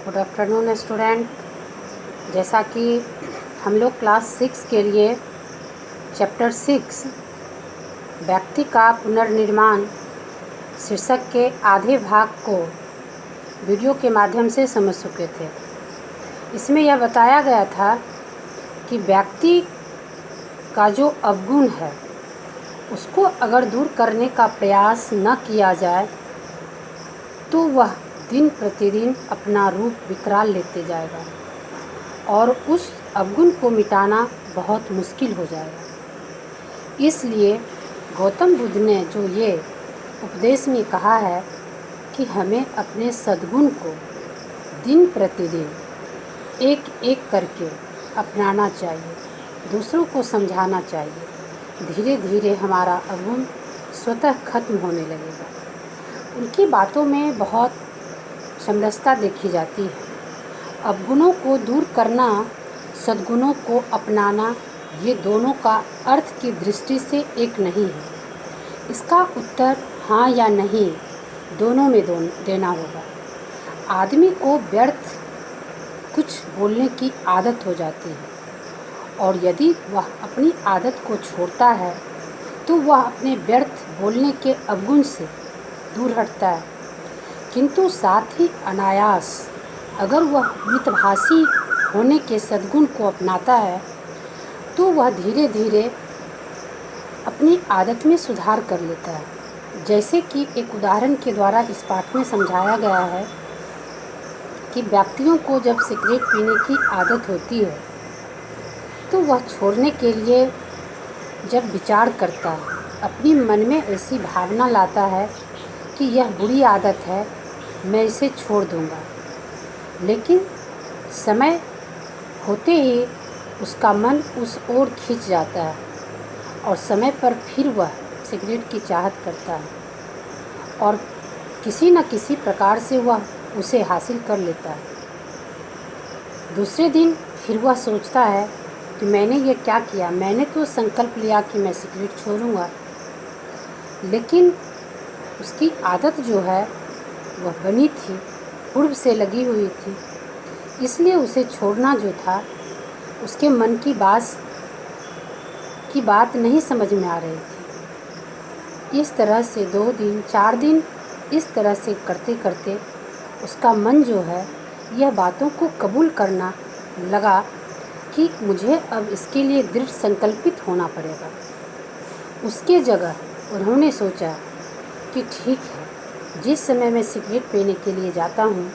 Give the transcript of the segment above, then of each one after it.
Good afternoon student. जैसा कि हम लोग क्लास 6 के लिए चैप्टर 6 व्यक्ति का पुनर्निर्माण शीर्षक के आधे भाग को वीडियो के माध्यम से समझ चुके थे। इसमें यह बताया गया था कि व्यक्ति का जो अवगुण है उसको अगर दूर करने का प्रयास न किया जाए तो वह दिन प्रतिदिन अपना रूप विकराल लेते जाएगा और उस अवगुण को मिटाना बहुत मुश्किल हो जाएगा। इसलिए गौतम बुद्ध ने जो ये उपदेश में कहा है कि हमें अपने सद्गुण को दिन प्रतिदिन एक एक करके अपनाना चाहिए, दूसरों को समझाना चाहिए। धीरे धीरे हमारा अवगुण स्वतः खत्म होने लगेगा। उनकी बातों में बहुत समरसता देखी जाती है। अवगुणों को दूर करना, सद्गुणों को अपनाना, ये दोनों का अर्थ की दृष्टि से एक नहीं है। इसका उत्तर हाँ या नहीं दोनों में देना होगा। आदमी को व्यर्थ कुछ बोलने की आदत हो जाती है और यदि वह अपनी आदत को छोड़ता है तो वह अपने व्यर्थ बोलने के अवगुण से दूर हटता है। किंतु साथ ही अनायास अगर वह मितभाषी होने के सद्गुण को अपनाता है तो वह धीरे धीरे अपनी आदत में सुधार कर लेता है। जैसे कि एक उदाहरण के द्वारा इस पाठ में समझाया गया है कि व्यक्तियों को जब सिगरेट पीने की आदत होती है तो वह छोड़ने के लिए जब विचार करता है, अपनी मन में ऐसी भावना लाता है कि यह बुरी आदत है, मैं इसे छोड़ दूंगा। लेकिन समय होते ही उसका मन उस ओर खिंच जाता है और समय पर फिर वह सिगरेट की चाहत करता है और किसी न किसी प्रकार से वह उसे हासिल कर लेता है। दूसरे दिन फिर वह सोचता है कि मैंने ये क्या किया, मैंने तो संकल्प लिया कि मैं सिगरेट छोड़ूंगा, लेकिन उसकी आदत जो है वह बनी थी, पूर्व से लगी हुई थी, इसलिए उसे छोड़ना जो था उसके मन की बात नहीं समझ में आ रही थी। इस तरह से 2 दिन 4 दिन इस तरह से करते करते उसका मन जो है यह बातों को कबूल करना लगा कि मुझे अब इसके लिए दृढ़ संकल्पित होना पड़ेगा। उसके जगह उन्होंने सोचा कि ठीक है, जिस समय मैं सिगरेट पीने के लिए जाता हूँ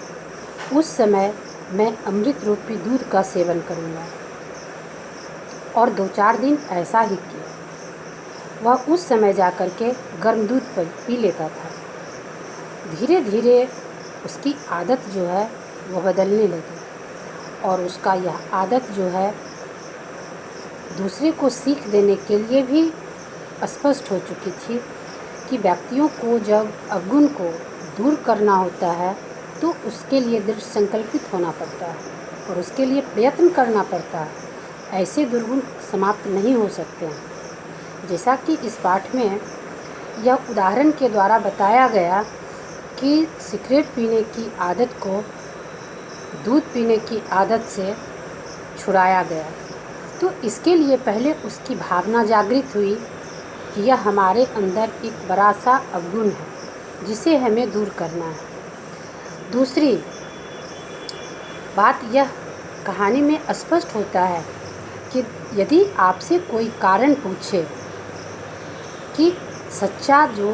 उस समय मैं अमृत रूपी दूध का सेवन करूँगा। और 2-4 दिन ऐसा ही किया। वह उस समय जा कर के गर्म दूध पी लेता था। धीरे धीरे उसकी आदत जो है वह बदलने लगी और उसका यह आदत जो है दूसरे को सीख देने के लिए भी स्पष्ट हो चुकी थी कि व्यक्तियों को जब अवगुण को दूर करना होता है तो उसके लिए दृढ़ संकल्पित होना पड़ता है और उसके लिए प्रयत्न करना पड़ता है। ऐसे दुर्गुण समाप्त नहीं हो सकते हैं। जैसा कि इस पाठ में यह उदाहरण के द्वारा बताया गया कि सिगरेट पीने की आदत को दूध पीने की आदत से छुड़ाया गया, तो इसके लिए पहले उसकी भावना जागृत हुई कि यह हमारे अंदर एक बड़ा सा अवगुण है जिसे हमें दूर करना है। दूसरी बात यह कहानी में स्पष्ट होता है कि यदि आपसे कोई कारण पूछे कि सच्चा जो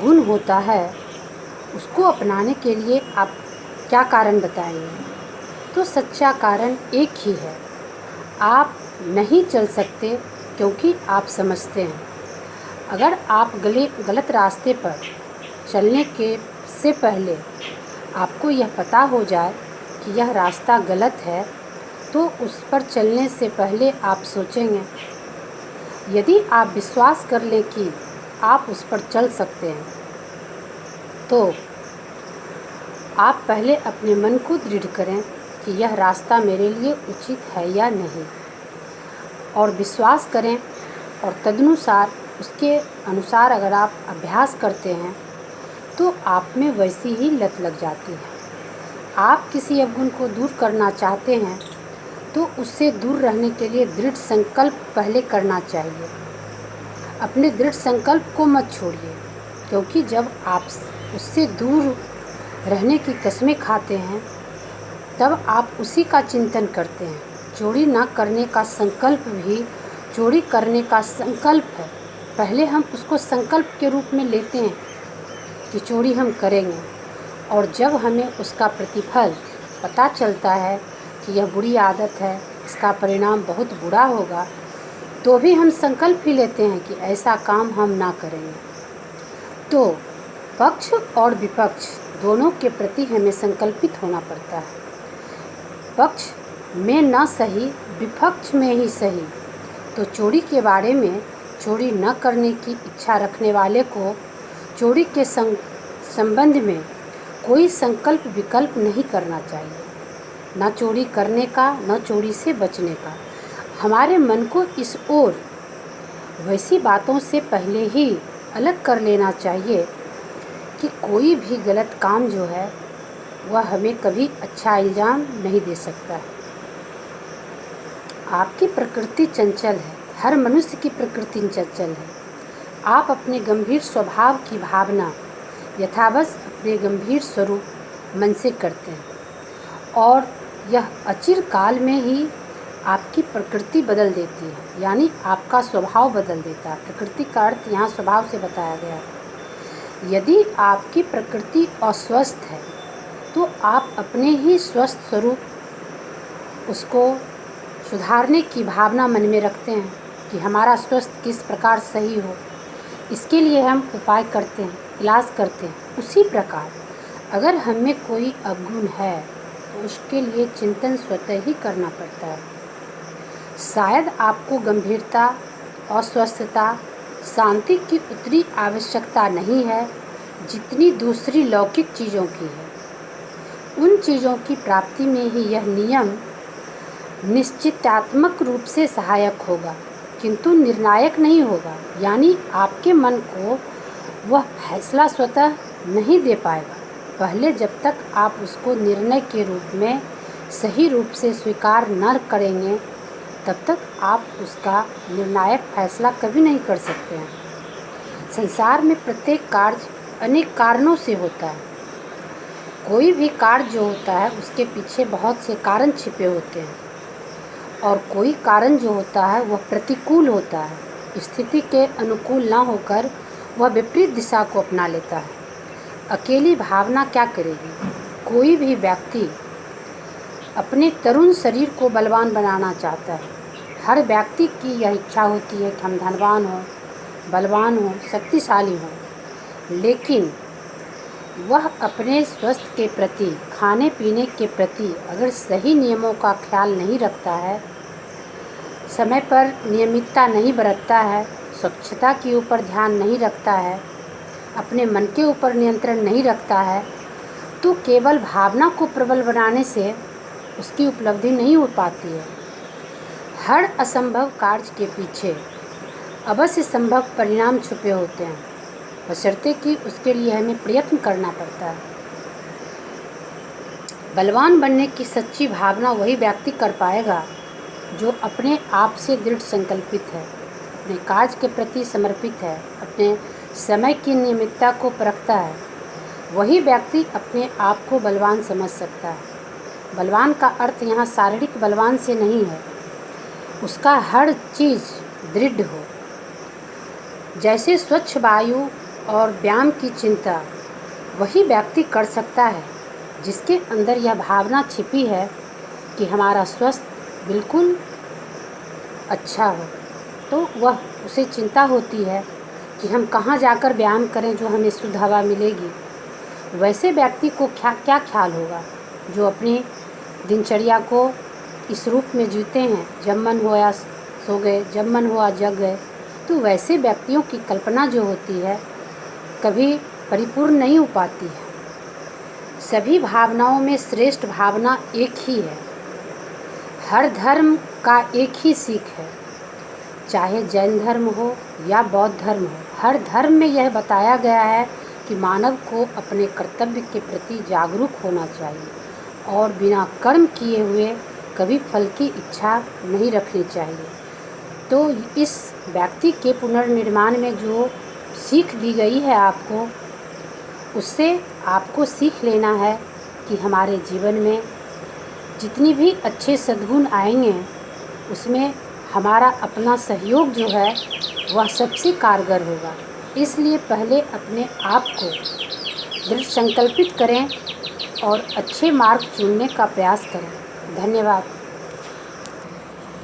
गुण होता है उसको अपनाने के लिए आप क्या कारण बताएंगे, तो सच्चा कारण एक ही है, आप नहीं चल सकते क्योंकि आप समझते हैं। अगर आप गलत रास्ते पर चलने के से पहले आपको यह पता हो जाए कि यह रास्ता गलत है तो उस पर चलने से पहले आप सोचेंगे। यदि आप विश्वास कर लें कि आप उस पर चल सकते हैं तो आप पहले अपने मन को दृढ़ करें कि यह रास्ता मेरे लिए उचित है या नहीं, और विश्वास करें और तदनुसार उसके अनुसार अगर आप अभ्यास करते हैं तो आप में वैसी ही लत लग जाती है। आप किसी अवगुण को दूर करना चाहते हैं तो उससे दूर रहने के लिए दृढ़ संकल्प पहले करना चाहिए। अपने दृढ़ संकल्प को मत छोड़िए, क्योंकि जब आप उससे दूर रहने की कस्में खाते हैं तब आप उसी का चिंतन करते हैं। चोरी न करने का संकल्प भी चोरी करने का संकल्प है। पहले हम उसको संकल्प के रूप में लेते हैं कि चोरी हम करेंगे, और जब हमें उसका प्रतिफल पता चलता है कि यह बुरी आदत है, इसका परिणाम बहुत बुरा होगा, तो भी हम संकल्प ही लेते हैं कि ऐसा काम हम ना करेंगे। तो पक्ष और विपक्ष दोनों के प्रति हमें संकल्पित होना पड़ता है। पक्ष में न सही, विपक्ष में ही सही। तो चोरी के बारे में, चोरी न करने की इच्छा रखने वाले को चोरी के संबंध में कोई संकल्प विकल्प नहीं करना चाहिए, न चोरी करने का, न चोरी से बचने का। हमारे मन को इस ओर वैसी बातों से पहले ही अलग कर लेना चाहिए कि कोई भी गलत काम जो है वह हमें कभी अच्छा इल्ज़ाम नहीं दे सकता है। आपकी प्रकृति चंचल है, हर मनुष्य की प्रकृति चंचल है। आप अपने गंभीर स्वभाव की भावना यथावश अपने गंभीर स्वरूप मन से करते हैं, और यह अचिर काल में ही आपकी प्रकृति बदल देती है, यानी आपका स्वभाव बदल देता है। प्रकृति का अर्थ यहाँ स्वभाव से बताया गया है। यदि आपकी प्रकृति अस्वस्थ है तो आप अपने ही स्वस्थ स्वरूप उसको सुधारने की भावना मन में रखते हैं कि हमारा स्वास्थ्य किस प्रकार सही हो। इसके लिए हम उपाय करते हैं, इलाज करते हैं। उसी प्रकार अगर हमें कोई अवगुण है तो उसके लिए चिंतन स्वतः ही करना पड़ता है। शायद आपको गंभीरता, अस्वस्थता, शांति की उतनी आवश्यकता नहीं है जितनी दूसरी लौकिक चीज़ों की है। उन चीज़ों की प्राप्ति में ही यह नियम निश्चितात्मक रूप से सहायक होगा, किंतु निर्णायक नहीं होगा। यानी आपके मन को वह फैसला स्वतः नहीं दे पाएगा। पहले जब तक आप उसको निर्णय के रूप में सही रूप से स्वीकार न करेंगे तब तक आप उसका निर्णायक फैसला कभी नहीं कर सकते हैं। संसार में प्रत्येक कार्य अनेक कारणों से होता है। कोई भी कार्य जो होता है उसके पीछे बहुत से कारण छिपे होते हैं, और कोई कारण जो होता है वह प्रतिकूल होता है। स्थिति के अनुकूल न होकर वह विपरीत दिशा को अपना लेता है। अकेली भावना क्या करेगी? कोई भी व्यक्ति अपने तरुण शरीर को बलवान बनाना चाहता है। हर व्यक्ति की यह इच्छा होती है कि हम धनवान हों, बलवान हों, शक्तिशाली हों, लेकिन वह अपने स्वास्थ्य के प्रति, खाने पीने के प्रति अगर सही नियमों का ख्याल नहीं रखता है, समय पर नियमितता नहीं बरतता है, स्वच्छता के ऊपर ध्यान नहीं रखता है, अपने मन के ऊपर नियंत्रण नहीं रखता है, तो केवल भावना को प्रबल बनाने से उसकी उपलब्धि नहीं हो पाती है। हर असंभव कार्य के पीछे अवश्य संभव परिणाम छुपे होते हैं, बशर्ते कि उसके लिए हमें प्रयत्न करना पड़ता है। बलवान बनने की सच्ची भावना वही व्यक्ति कर पाएगा जो अपने आप से दृढ़ संकल्पित है, अपने कार्य के प्रति समर्पित है, अपने समय की नियमितता को परखता है। वही व्यक्ति अपने आप को बलवान समझ सकता है। बलवान का अर्थ यहाँ शारीरिक बलवान से नहीं है, उसका हर चीज़ दृढ़ हो। जैसे स्वच्छ वायु और व्यायाम की चिंता वही व्यक्ति कर सकता है जिसके अंदर यह भावना छिपी है कि हमारा स्वास्थ्य बिल्कुल अच्छा हो। तो वह उसे चिंता होती है कि हम कहाँ जाकर व्यायाम करें जो हमें शुद्ध हवा मिलेगी। वैसे व्यक्ति को क्या ख्याल होगा जो अपनी दिनचर्या को इस रूप में जीते हैं, जब मन हुआ सो गए, जब मन हुआ जग गए। तो वैसे व्यक्तियों की कल्पना जो होती है कभी परिपूर्ण नहीं हो पाती है। सभी भावनाओं में श्रेष्ठ भावना एक ही है। हर धर्म का एक ही सीख है, चाहे जैन धर्म हो या बौद्ध धर्म हो। हर धर्म में यह बताया गया है कि मानव को अपने कर्तव्य के प्रति जागरूक होना चाहिए और बिना कर्म किए हुए कभी फल की इच्छा नहीं रखनी चाहिए। तो इस व्यक्ति के पुनर्निर्माण में जो सीख दी गई है आपको, उससे आपको सीख लेना है कि हमारे जीवन में जितनी भी अच्छे सद्गुण आएंगे उसमें हमारा अपना सहयोग जो है वह सबसे कारगर होगा। इसलिए पहले अपने आप को दृढ़ संकल्पित करें और अच्छे मार्ग चुनने का प्रयास करें। धन्यवाद।